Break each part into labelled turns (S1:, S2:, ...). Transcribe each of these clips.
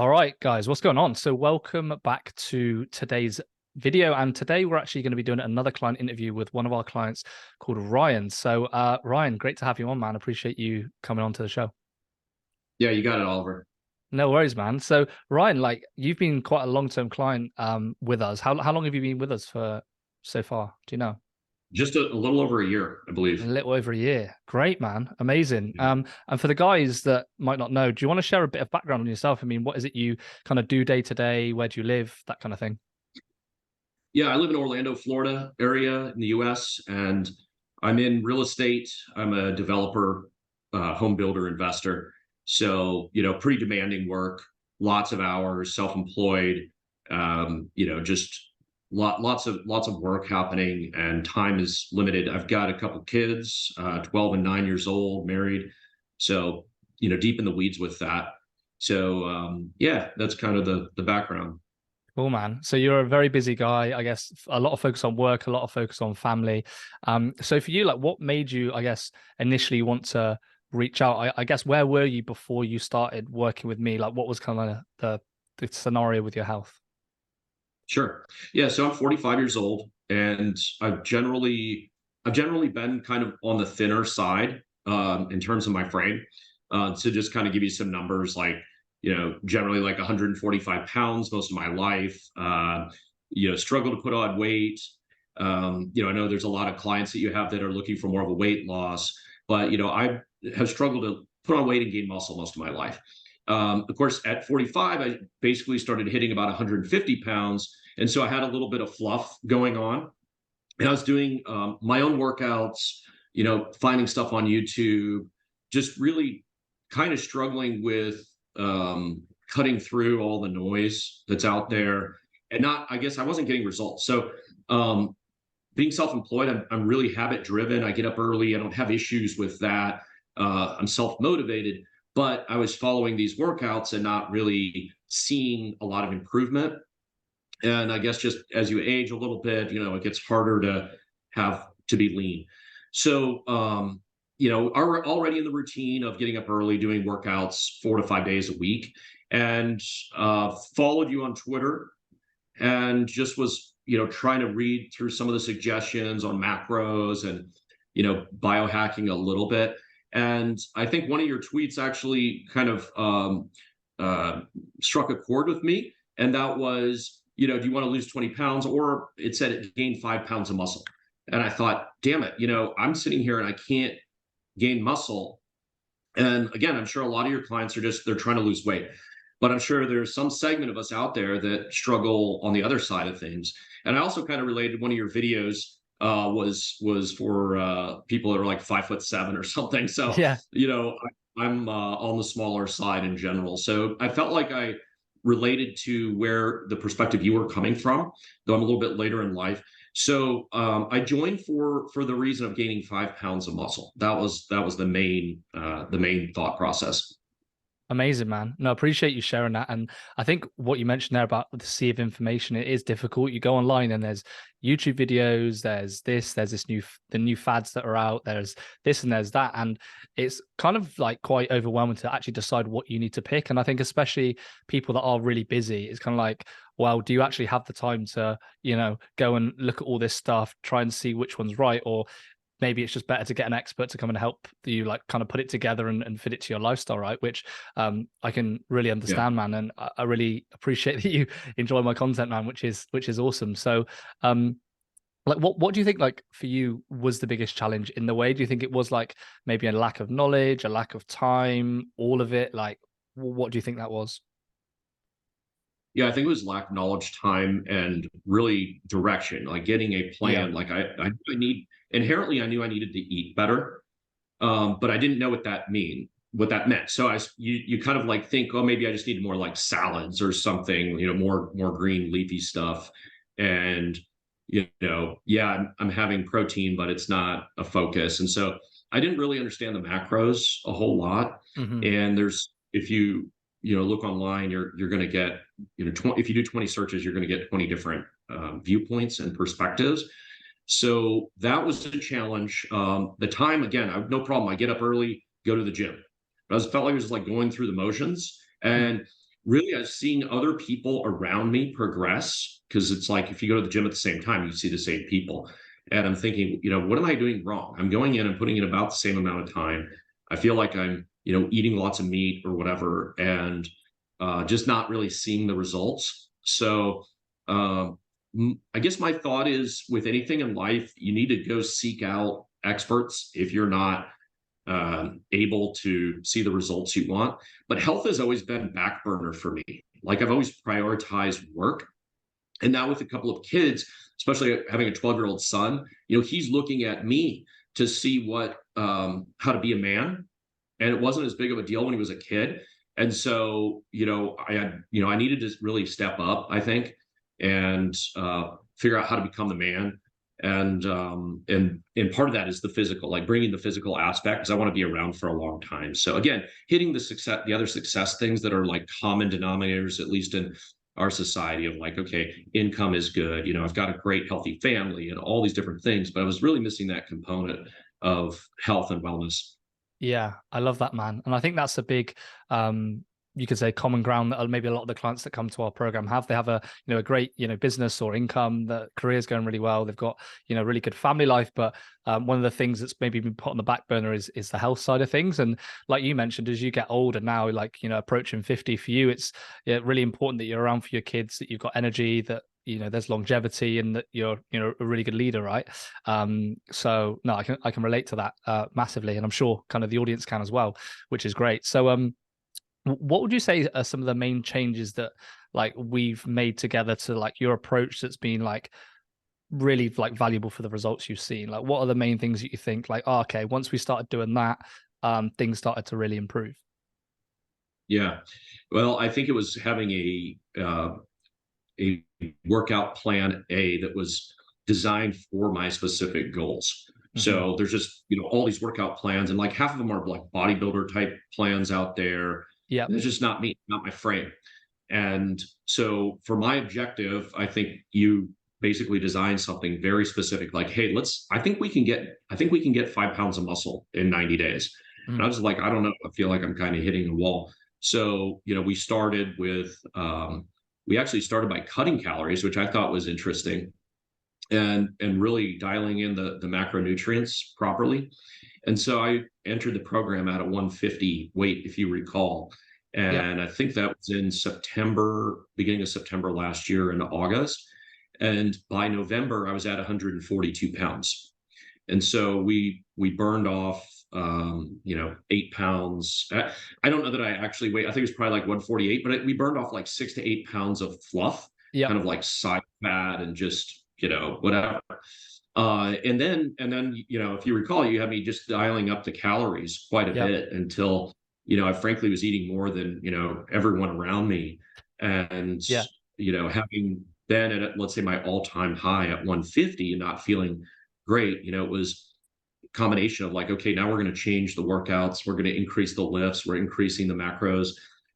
S1: All right, guys, what's going on? So welcome back to today's video. And today we're actually going to be doing another client interview with one of our clients called Ryan. So Ryan, great to have you on, man. Appreciate you coming on to the show.
S2: Yeah, you got it, Oliver.
S1: No worries, man. So Ryan, like you've been quite a long-term client with us. How long have you been with us for so far? Do you know?
S2: Just a little over a year, I
S1: A
S2: believe.
S1: little over a year. Great, man. Amazing.
S2: Yeah.
S1: And for the guys that might not know, do you want to share a bit of background on yourself? I mean, what is it you kind of do day to day? Where do you live? That kind of thing.
S2: Yeah, I live in Orlando, Florida area in the US, and I'm in real estate. I'm a developer, home builder, investor. So, pretty demanding work, lots of hours, self-employed, just lots of work happening, and time is limited. I've got a couple kids, 12 and 9 years old, married. So, deep in the weeds with that. So, yeah, that's kind of the background.
S1: Cool, man. So you're a very busy guy, I guess. A lot of focus on work, a lot of focus on family. So for you, like, what made you, I guess, initially want to reach out? I guess where were you before you started working with me? Like, what was kind of the scenario with your health?
S2: Sure. Yeah, so I'm 45 years old, and I've generally been kind of on the thinner side in terms of my frame. To just kind of give you some numbers, like generally like 145 pounds most of my life. Struggle to put on weight. I know there's a lot of clients that you have that are looking for more of a weight loss, but I have struggled to put on weight and gain muscle most of my life. Of course, at 45, I basically started hitting about 150 pounds. And so I had a little bit of fluff going on. And I was doing my own workouts, finding stuff on YouTube, just really kind of struggling with cutting through all the noise that's out there. And I guess I wasn't getting results. So, being self-employed, I'm really habit driven. I get up early. I don't have issues with that. I'm self-motivated, but I was following these workouts and not really seeing a lot of improvement. And I guess just as you age a little bit, it gets harder to have to be lean. So, are already in the routine of getting up early, doing workouts 4 to 5 days a week, and followed you on Twitter, and just was trying to read through some of the suggestions on macros and biohacking a little bit. And I think one of your tweets actually kind of uh, struck a chord with me, and that was, do you want to lose 20 pounds? Or it said it gained 5 pounds of muscle. And I thought, damn it, I'm sitting here and I can't gain muscle. And again, I'm sure a lot of your clients they're trying to lose weight. But I'm sure there's some segment of us out there that struggle on the other side of things. And I also kind of related, one of your videos was for people that are like 5'7" or something. So,
S1: Yeah.
S2: I'm on the smaller side in general. So I felt like I related to where the perspective you were coming from, though I'm a little bit later in life. So I joined for the reason of gaining 5 pounds of muscle. That was the main thought process.
S1: Amazing, man. No, I appreciate you sharing that. And I think what you mentioned there about the sea of information, it is difficult. You go online and there's YouTube videos, there's the new fads that are out, there's this and there's that. And it's kind of like quite overwhelming to actually decide what you need to pick. And I think especially people that are really busy, it's kind of like, well, do you actually have the time to, go and look at all this stuff, try and see which one's right? Or maybe it's just better to get an expert to come and help you like kind of put it together and fit it to your lifestyle, right? Which I can really
S2: Yeah.
S1: understand, man. And I really appreciate that you enjoy my content, man, which is awesome. So like what do you think, like, for you was the biggest challenge in the way? Do you think it was like maybe a lack of knowledge, a lack of time, all of it? Like what do you think that was?
S2: Yeah, I think it was lack of knowledge, time, and really direction, like getting a
S1: Yeah.
S2: plan. Like I knew I needed to eat better, but I didn't know what that meant. So you kind of like think, oh, maybe I just need more like salads or something, more green leafy stuff. And yeah, I'm having protein, but it's not a focus. And so I didn't really understand the macros a whole lot.
S1: Hmm.
S2: And if you look online, you're going to get 20, if you do 20 searches, you're going to get 20 different viewpoints and perspectives. So that was a challenge. The time, again, I have no problem. I get up early, go to the gym. But felt like it was like going through the motions. And really I've seen other people around me progress, because it's like if you go to the gym at the same time, you see the same people. And I'm thinking, what am I doing wrong? I'm going in and putting in about the same amount of time. I feel like I'm, eating lots of meat or whatever, and just not really seeing the results. So I guess my thought is, with anything in life, you need to go seek out experts if you're not able to see the results you want. But health has always been back burner for me. Like I've always prioritized work. And now with a couple of kids, especially having a 12-year-old son, he's looking at me to see how to be a man. And it wasn't as big of a deal when he was a kid. And so, I needed to really step up, I think, and figure out how to become the man. And part of that is the physical, like bringing the physical aspect, because I want to be around for a long time. So again, hitting the other success things that are like common denominators, at least in our society, of like, okay, income is good, I've got a great healthy family and all these different things, but I was really missing that component of health and wellness.
S1: Yeah, I love that, man. And I think that's a big, you could say, common ground that maybe a lot of the clients that come to our program have. They have a great, business or income, the career's going really well. They've got, really good family life. But one of the things that's maybe been put on the back burner is the health side of things. And like you mentioned, as you get older now, like, approaching 50 for you, it's really important that you're around for your kids, that you've got energy, that there's longevity, and that you're a really good leader, right? So no, I can relate to that massively, and I'm sure kind of the audience can as well, which is great. So what would you say are some of the main changes that like we've made together to like your approach that's been like really like valuable for the results you've seen? Like what are the main things that you think like, oh, okay, once we started doing that, things started to really improve?
S2: Yeah. Well, I think it was having a workout plan A that was designed for my specific goals.
S1: Mm-hmm.
S2: So there's just, all these workout plans, and like half of them are like bodybuilder type plans out there.
S1: Yeah.
S2: And it's just not me, not my frame. And so for my objective, I think you basically design something very specific, like, hey, I think we can get 5 pounds of muscle in 90 days. And I was like, I don't know, I feel like I'm kind of hitting a wall. So, we actually started by cutting calories, which I thought was interesting, and really dialing in the macronutrients properly. And so I entered the program at a 150 weight, if you recall.
S1: Yeah.
S2: And I think that was in September, beginning of September last year, in August. And by November, I was at 142 pounds. And so we burned off 8 pounds. I don't know that I actually weighed. I think it was probably like 148, but we burned off like 6 to 8 pounds of fluff,
S1: Yeah.
S2: kind of like side fat and just, whatever. And then, if you recall, you had me just dialing up the calories quite a
S1: Yeah.
S2: bit until, I frankly was eating more than, everyone around me. And,
S1: Yeah.
S2: having been at, let's say, my all-time high at 150 and not feeling great, it was a combination of like, okay, now we're going to change the workouts. We're going to increase the lifts. We're increasing the macros,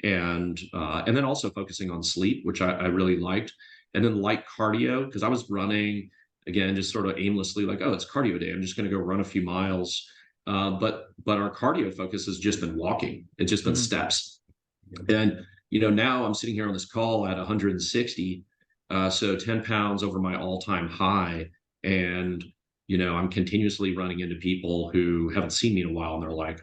S2: and then also focusing on sleep, which I really liked. And then light cardio, because I was running, again, just sort of aimlessly, like, oh, it's cardio day, I'm just going to go run a few miles. But our cardio focus has just been walking. It's just been steps. And now I'm sitting here on this call at 160, so 10 pounds over my all-time high. And I'm continuously running into people who haven't seen me in a while, and they're like,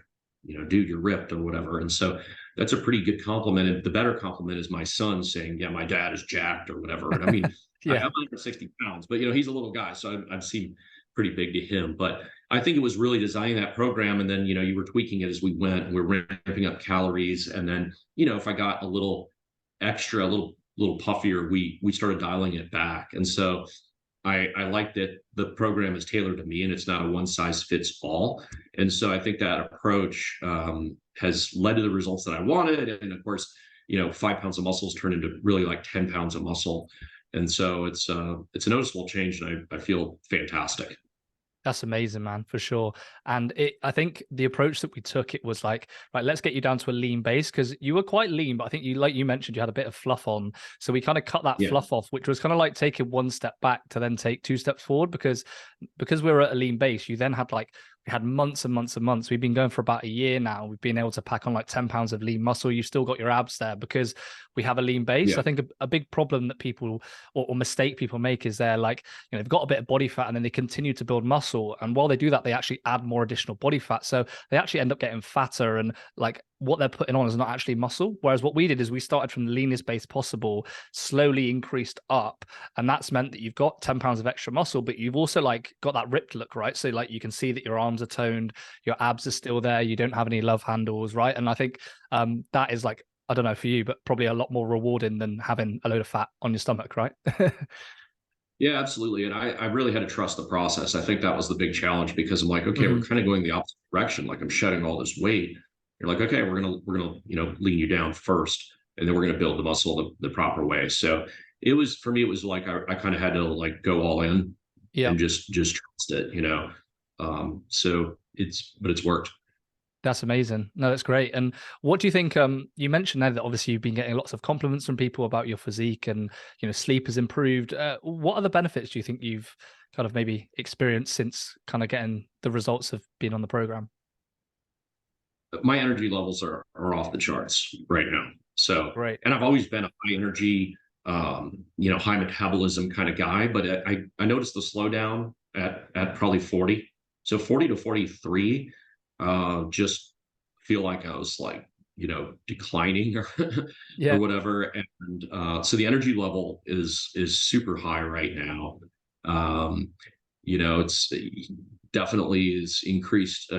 S2: dude, you're ripped or whatever. And so that's a pretty good compliment. And the better compliment is my son saying, yeah, my dad is jacked or whatever. And I mean, I'm
S1: Yeah.
S2: 160 pounds, but he's a little guy, so I've seen pretty big to him. But I think it was really designing that program, and then you were tweaking it as we went, and we're ramping up calories. And then if I got a little extra, a little puffier, we started dialing it back. And so I like that the program is tailored to me, and it's not a one size fits all. And so I think that approach has led to the results that I wanted. And of course, 5 pounds of muscles turn into really like 10 pounds of muscle. And so it's a noticeable change, and I feel fantastic.
S1: That's amazing, man, for sure. And I think the approach that we took, it was like, right, let's get you down to a lean base, because you were quite lean, but I think like you mentioned, you had a bit of fluff on. So we kind of cut that
S2: Yeah.
S1: fluff off, which was kind of like taking one step back to then take two steps forward, because we were at a lean base, you then had like we had months and months and months. We've been going for about a year now. We've been able to pack on like 10 pounds of lean muscle. You've still got your abs there because we have a lean base.
S2: Yeah.
S1: I think a big problem that people or mistake people make is they're like, they've got a bit of body fat and then they continue to build muscle. And while they do that, they actually add more additional body fat. So they actually end up getting fatter, and like what they're putting on is not actually muscle. Whereas what we did is we started from the leanest base possible, slowly increased up. And that's meant that you've got 10 pounds of extra muscle, but you've also like got that ripped look, right? So like you can see that your arms are toned, your abs are still there, you don't have any love handles, right? And I think that is like, I don't know for you, but probably a lot more rewarding than having a load of fat on your stomach, right?
S2: Yeah, absolutely. And I really had to trust the process. I think that was the big challenge because I'm like, okay, we're
S1: Mhm.
S2: kind of going the opposite direction. Like I'm shedding all this weight. You're like, okay, we're gonna, lean you down first, and then we're gonna build the muscle the proper way. So it was for me, it was like I kind of had to like go all in
S1: Yeah.
S2: and just trust it. So it's worked.
S1: That's amazing. No, that's great. And what do you think? You mentioned there that obviously you've been getting lots of compliments from people about your physique, and sleep has improved. What other benefits do you think you've kind of maybe experienced since kind of getting the results of being on the program?
S2: My energy levels are off the charts right now. So,
S1: Great.
S2: and I've always been a high energy, high metabolism kind of guy, but I noticed the slowdown at probably 40. So 40 to 43, just feel like I was like, declining or
S1: Yeah.
S2: whatever. And so the energy level is super high right now. Um, it's definitely is increased.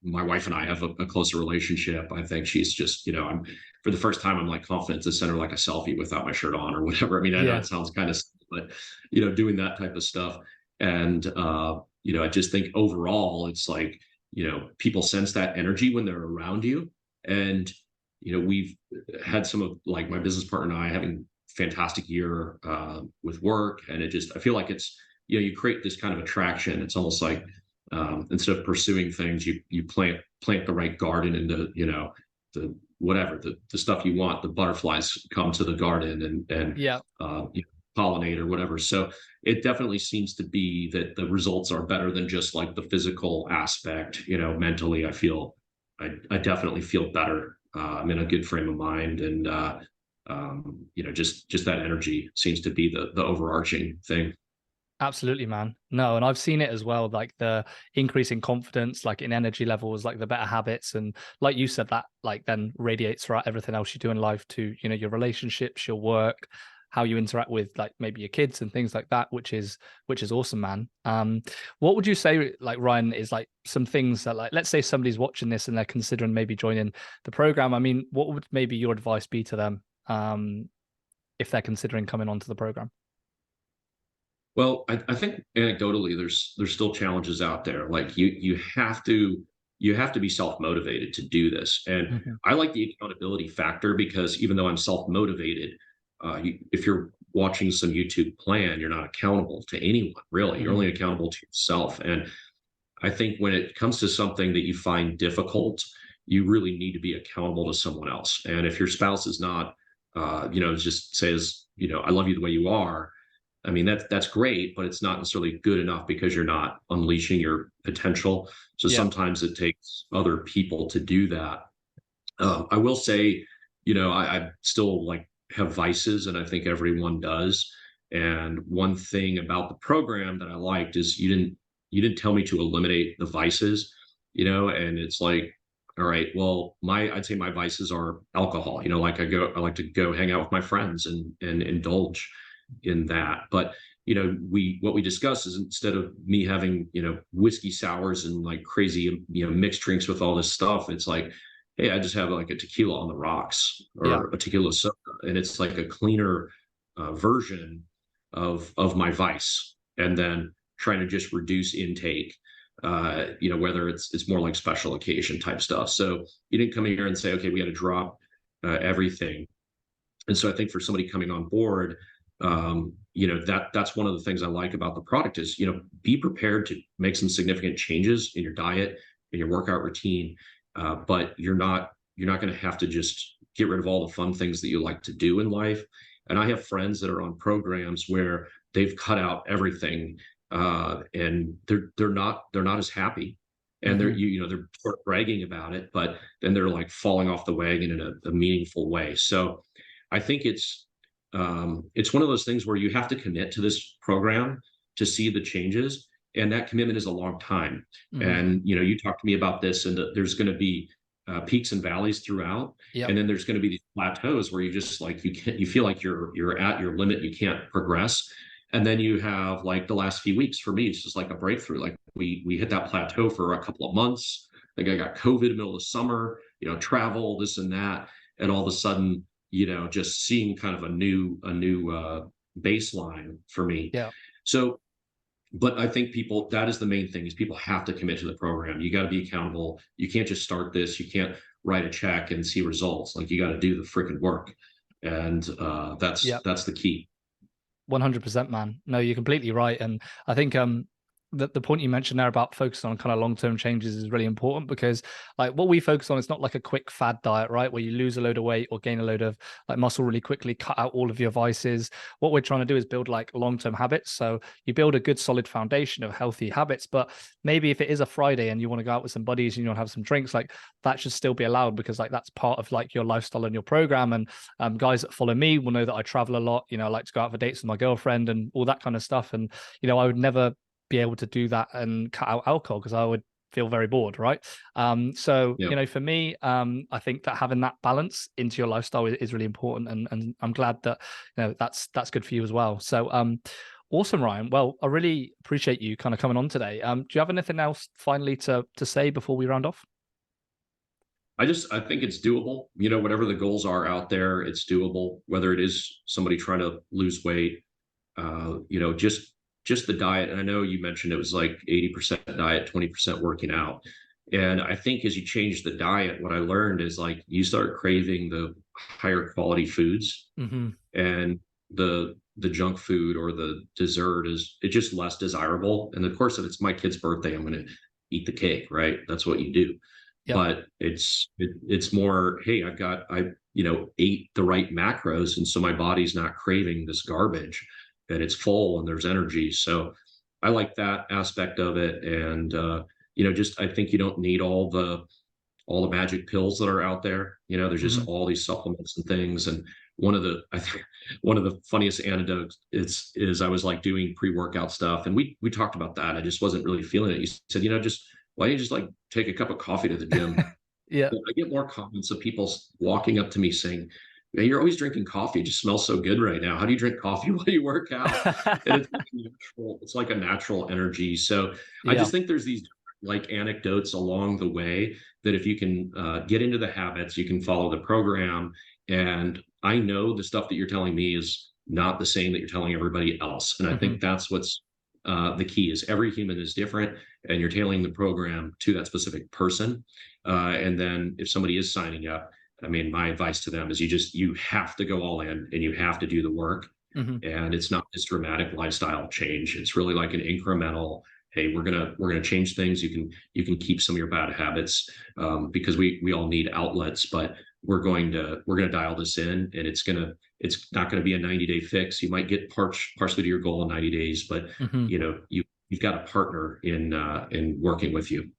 S2: My wife and I have a closer relationship. I think she's just, I'm for the first time, I'm like confident to send her like a selfie without my shirt on or whatever. I mean, I know
S1: Yeah.
S2: it sounds kind of, but doing that type of stuff. And I just think overall, it's like, people sense that energy when they're around you. And we've had some of like my business partner and I having fantastic year with work, and I feel like it's you create this kind of attraction. It's almost like instead of pursuing things, you plant the right garden into the whatever the stuff you want. The butterflies come to the garden and
S1: Yeah.
S2: pollinate or whatever. So it definitely seems to be that the results are better than just like the physical aspect. Mentally, I definitely feel better. I'm in a good frame of mind, and just that energy seems to be the overarching thing.
S1: Absolutely, man. No, and I've seen it as well, like the increase in confidence, like in energy levels, like the better habits. And like you said, that like then radiates throughout everything else you do in life to, your relationships, your work, how you interact with like maybe your kids and things like that, which is awesome, man. What would you say, like Ryan, is like some things that like let's say somebody's watching this and they're considering maybe joining the program. I mean, what would maybe your advice be to them if they're considering coming onto the program?
S2: Well, I think anecdotally, there's still challenges out there. Like you have to be self motivated to do this, and
S1: Mhm.
S2: I like the accountability factor because even though I'm self motivated, if you're watching some YouTube plan, you're not accountable to anyone really. You're
S1: Mhm.
S2: only accountable to yourself. And I think when it comes to something that you find difficult, you really need to be accountable to someone else. And if your spouse is not, just says, I love you the way you are. I mean, that's great, but it's not necessarily good enough because you're not unleashing your potential. So
S1: Yeah.
S2: sometimes it takes other people to do that. I will say, I still like have vices, and I think everyone does. And one thing about the program that I liked is you didn't tell me to eliminate the vices, and it's like, all right, well, I'd say my vices are alcohol. Like I like to go hang out with my friends and indulge in that. But what we discuss is instead of me having whiskey sours and like crazy mixed drinks with all this stuff, it's like, hey, I just have like a tequila on the rocks
S1: Yeah.
S2: or a tequila soda, and it's like a cleaner version of my vice, and then trying to just reduce intake. Whether it's more like special occasion type stuff. So you didn't come in here and say, okay, we got to drop everything. And so I think for somebody coming on board, that's one of the things I like about the product is, be prepared to make some significant changes in your diet, in your workout routine, but you're not going to have to just get rid of all the fun things that you like to do in life. And I have friends that are on programs where they've cut out everything, and they're not as happy. and they're they're sort of bragging about it, but then they're like falling off the wagon in a meaningful way. So I think it's one of those things where you have to commit to this program to see the changes, and that commitment is a long time.
S1: Hmm.
S2: And you talked to me about this, and there's going to be peaks and valleys throughout,
S1: Yep.
S2: and then there's going to be these plateaus where you just like you feel like you're at your limit, you can't progress. And then you have like the last few weeks for me, it's just like a breakthrough. Like we hit that plateau for a couple of months. Like I got COVID in the middle of the summer, travel, this and that, and all of a sudden, just seeing kind of a new baseline for me.
S1: Yeah.
S2: So, but I think that is the main thing, is people have to commit to the program. You got to be accountable. You can't just start this. You can't write a check and see results. Like you got to do the freaking work. And
S1: Yeah.
S2: that's the key.
S1: 100%, man. No, you're completely right. And I think the point you mentioned there about focusing on kind of long-term changes is really important, because like what we focus on is not like a quick fad diet, right? Where you lose a load of weight or gain a load of like muscle really quickly, cut out all of your vices. What we're trying to do is build like long-term habits. So you build a good solid foundation of healthy habits, but maybe if it is a Friday and you want to go out with some buddies and you want to have some drinks, like that should still be allowed, because like that's part of like your lifestyle and your program. And guys that follow me will know that I travel a lot. I like to go out for dates with my girlfriend and all that kind of stuff. And I would never be able to do that and cut out alcohol, because I would feel very bored, right? So
S2: Yeah.
S1: for me, I think that having that balance into your lifestyle is really important, and I'm glad that that's good for you as well. So awesome, Ryan. Well, I really appreciate you kind of coming on today. Do you have anything else finally to say before we round off?
S2: I think it's doable. Whatever the goals are out there, it's doable. Whether it is somebody trying to lose weight, just the diet. And I know you mentioned it was like 80% diet, 20% working out. And I think as you change the diet, what I learned is like you start craving the higher quality foods,
S1: Mm-hmm.
S2: and the junk food or the dessert it's just less desirable. And of course, if it's my kid's birthday, I'm going to eat the cake, right? That's what you do.
S1: Yep.
S2: But it's more, hey, I ate the right macros, and so my body's not craving this garbage, and it's full and there's energy. So I like that aspect of it. And just I think you don't need all the magic pills that are out there. There's
S1: Mm-hmm.
S2: just all these supplements and things. And I think one of the funniest anecdotes is I was like doing pre-workout stuff, and we talked about that. I just wasn't really feeling it. You said, just why don't you just like take a cup of coffee to the gym?
S1: Yeah.
S2: I get more comments of people walking up to me saying, "Man, you're always drinking coffee. It just smells so good right now. How do you drink coffee while you work out?" And it's like a natural energy. So I
S1: Yeah.
S2: just think there's these like anecdotes along the way that if you can get into the habits, you can follow the program. And I know the stuff that you're telling me is not the same that you're telling everybody else. And I
S1: Mm-hmm.
S2: think that's what's the key, is every human is different, and you're tailoring the program to that specific person. And then if somebody is signing up, I mean, my advice to them is you have to go all in, and you have to do the work.
S1: Mm-hmm.
S2: And it's not this dramatic lifestyle change. It's really like an incremental, hey, we're gonna change things. You can keep some of your bad habits, because we all need outlets, but we're gonna dial this in, and it's not gonna be a 90-day fix. You might get partially to your goal in 90 days, but
S1: Mm-hmm.
S2: you've got a partner in working with you.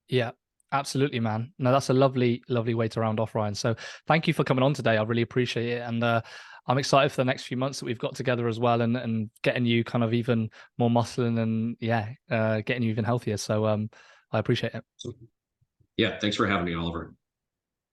S1: Yeah, absolutely, man. No, that's a lovely, lovely way to round off, Ryan. So thank you for coming on today. I really appreciate it. And I'm excited for the next few months that we've got together as well, and getting you kind of even more muscling, and getting you even healthier. So I appreciate it.
S2: So, yeah, thanks for having me, Oliver.